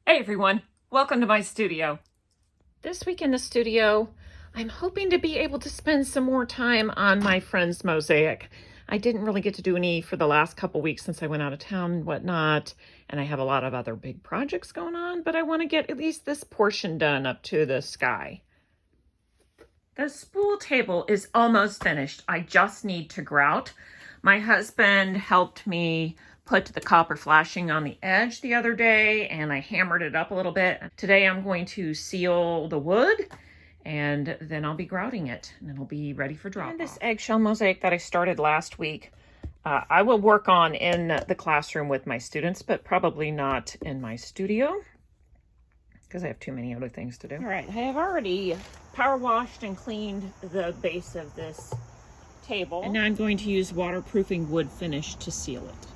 Hey everyone, welcome to my studio. This week in the studio, I'm hoping to be able to spend some more time on my friend's mosaic. I didn't really get to do any for the last couple weeks since I went out of town and whatnot, and I have a lot of other big projects going on, but I want to get at least this portion done up to the sky. The spool table is almost finished. I just need to grout. My husband helped me put the copper flashing on the edge the other day, and I hammered it up a little bit. Today I'm going to seal the wood, and then I'll be grouting it, and it'll be ready for drop-off. And this eggshell mosaic that I started last week, I will work on in the classroom with my students, but probably not in my studio, because I have too many other things to do. All right, I have already power washed and cleaned the base of this table. And now I'm going to use waterproofing wood finish to seal it.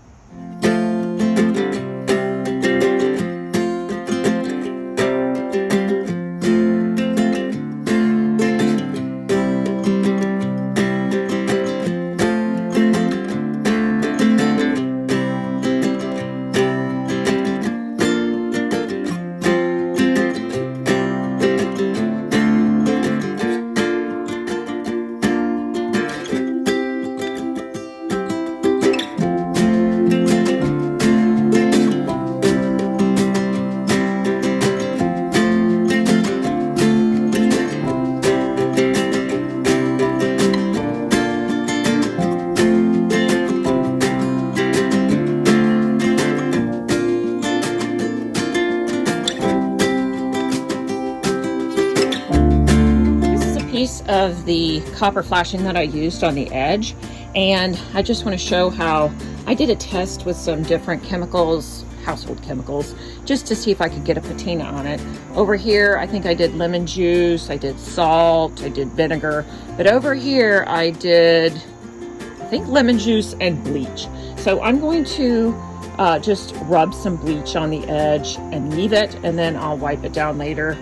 Of the copper flashing that I used on the edge, and I just want to show how I did a test with some different chemicals, household chemicals, just to see if I could get a patina on it. Over here I think I did lemon juice, I did salt, I did vinegar, but over here I did, I think, lemon juice and bleach. So I'm going to just rub some bleach on the edge and leave it, and then I'll wipe it down later.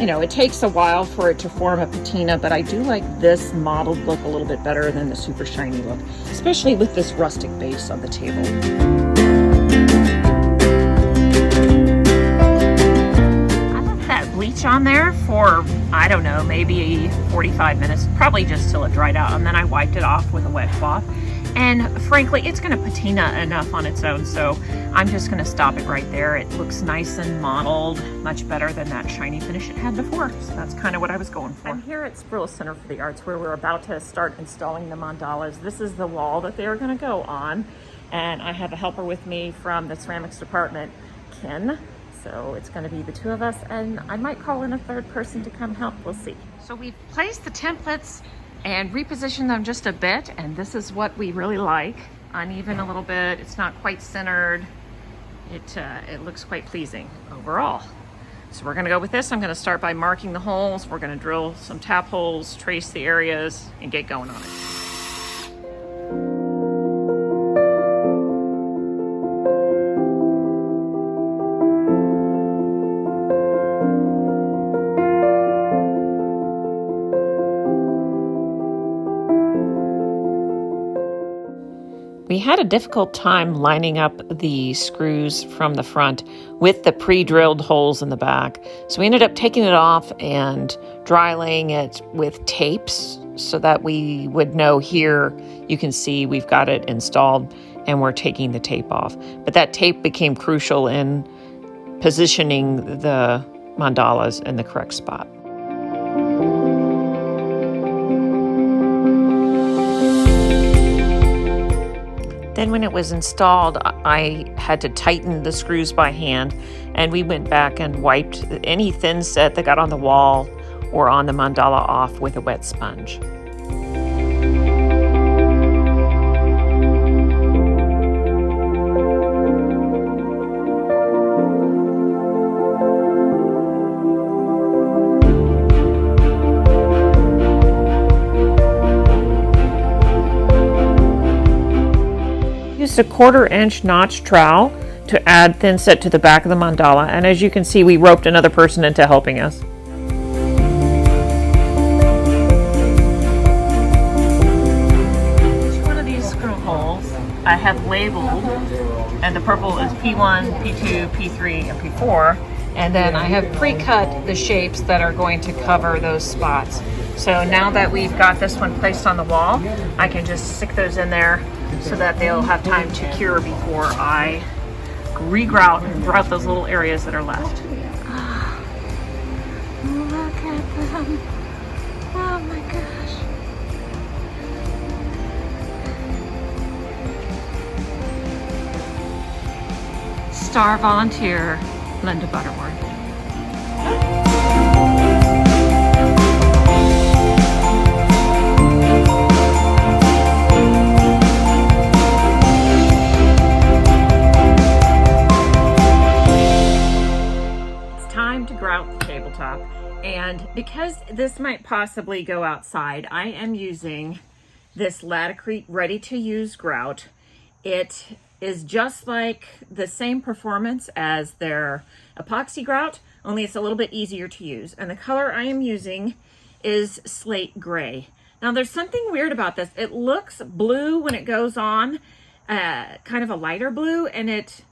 You know, it takes a while for it to form a patina, but I do like this mottled look a little bit better than the super shiny look, especially with this rustic base on the table. I left that bleach on there for, I don't know, maybe 45 minutes, probably just till it dried out, and then I wiped it off with a wet cloth. And frankly, it's going to patina enough on its own, so I'm just going to stop it right there. It looks nice and mottled, much better than that shiny finish it had before. So that's kind of what I was going for. I'm here at Squirrel Center for the Arts, where we're about to start installing the mandalas. This is the wall that they are going to go on, and I have a helper with me from the ceramics department, Ken. So it's going to be the two of us, and I might call in a third person to come help. We'll see. So we've placed the templates and reposition them just a bit, and this is what we really like. Uneven a little bit, it's not quite centered. It looks quite pleasing overall. So we're gonna go with this. I'm gonna start by marking the holes. We're gonna drill some tap holes, trace the areas, and get going on it. We had a difficult time lining up the screws from the front with the pre-drilled holes in the back. So we ended up taking it off and drying it with tapes so that we would know here, you can see we've got it installed and we're taking the tape off. But that tape became crucial in positioning the mandalas in the correct spot. Then when it was installed, I had to tighten the screws by hand, and we went back and wiped any thin set that got on the wall or on the mandala off with a wet sponge. Used a 1/4-inch notch trowel to add thin set to the back of the mandala, and as you can see, we roped another person into helping us. Each one of these screw holes I have labeled and the purple is P1, P2, P3, and P4. And then I have pre-cut the shapes that are going to cover those spots. So now that we've got this one placed on the wall, I can just stick those in there so that they'll have time to cure before I re-grout and grout those little areas that are left. Oh, look at them. Oh my gosh. Star volunteer, Linda Butterworth. It's time to grout the tabletop. And because this might possibly go outside, I am using this Laticrete ready-to-use grout. It is just like the same performance as their epoxy grout, only it's a little bit easier to use. And the color I am using is slate gray. Now there's something weird about this. It looks blue when it goes on, kind of a lighter blue, and it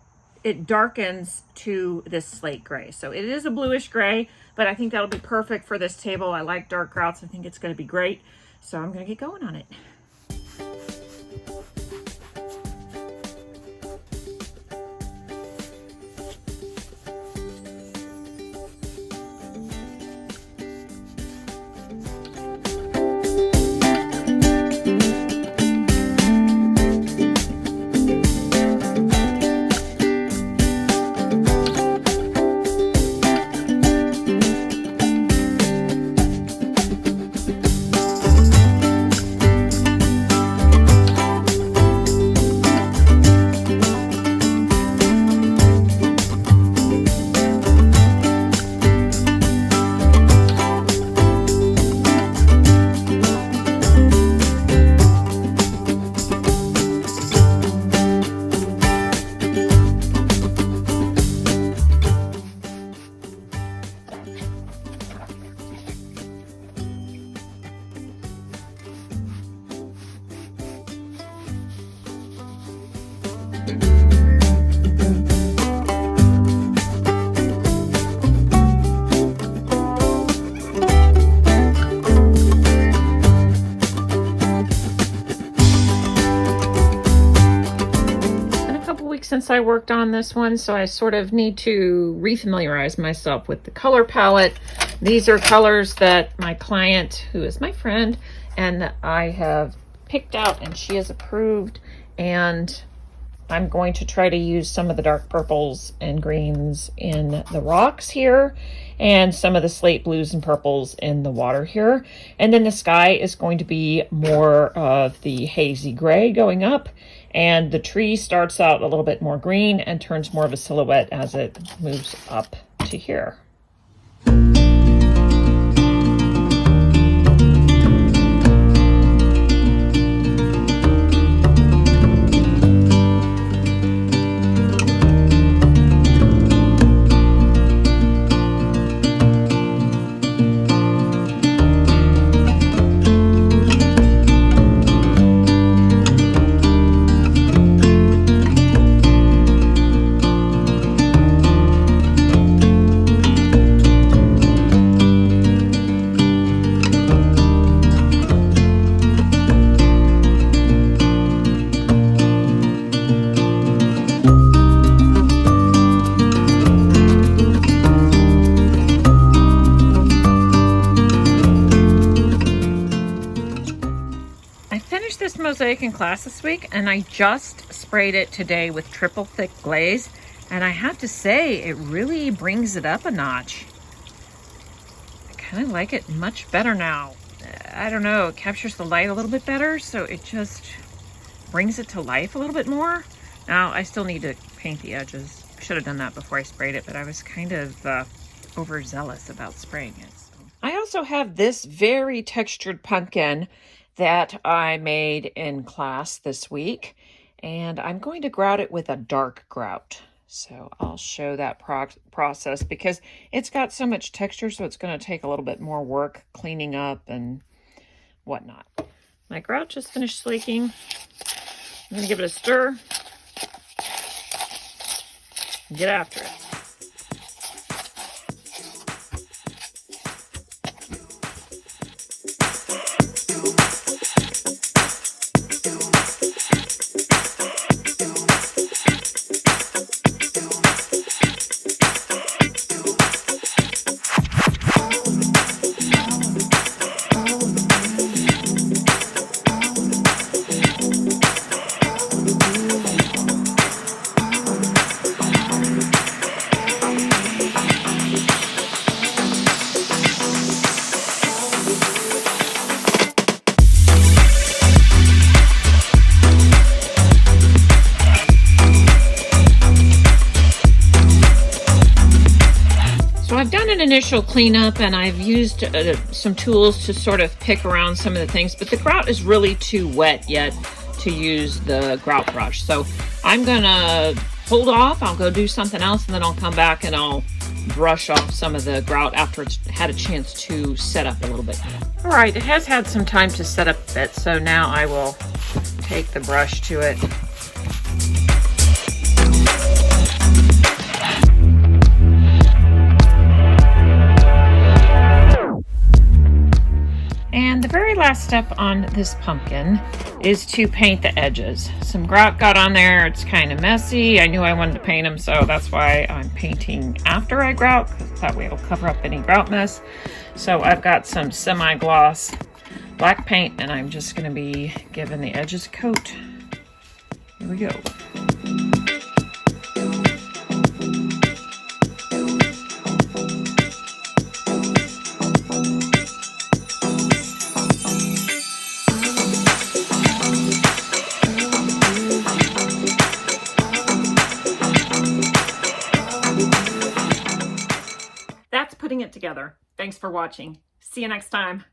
darkens to this slate gray. So it is a bluish gray, but I think that'll be perfect for this table. I like dark grouts. I think it's going to be great. So I'm going to get going on it. Since I worked on this one, so I sort of need to refamiliarize myself with the color palette. These are colors that my client, who is my friend, and I have picked out and she has approved, and I'm going to try to use some of the dark purples and greens in the rocks here and some of the slate blues and purples in the water here. And then the sky is going to be more of the hazy gray going up, and the tree starts out a little bit more green and turns more of a silhouette as it moves up to here. Mosaic in class this week, and I just sprayed it today with triple thick glaze, and I have to say it really brings it up a notch. I kind of like it much better now. I don't know, it captures the light a little bit better, so it just brings it to life a little bit more. Now I still need to paint the edges. I should have done that before I sprayed it, but I was kind of overzealous about spraying it. So. I also have this very textured pumpkin that I made in class this week, and I'm going to grout it with a dark grout. So I'll show that process because it's got so much texture, so it's going to take a little bit more work cleaning up and whatnot. My grout just finished slaking. I'm going to give it a stir. Get after it. So I've done an initial cleanup and I've used some tools to sort of pick around some of the things, but the grout is really too wet yet to use the grout brush. So I'm gonna hold off, I'll go do something else, and then I'll come back and I'll brush off some of the grout after it's had a chance to set up a little bit. All right, it has had some time to set up a bit, so now I will take the brush to it. And the very last step on this pumpkin is to paint the edges. Some grout got on there, it's kind of messy. I knew I wanted to paint them, so that's why I'm painting after I grout, because that way it'll cover up any grout mess. So I've got some semi-gloss black paint, and I'm just gonna be giving the edges a coat. Here we go. That's putting it together. Thanks for watching. See you next time.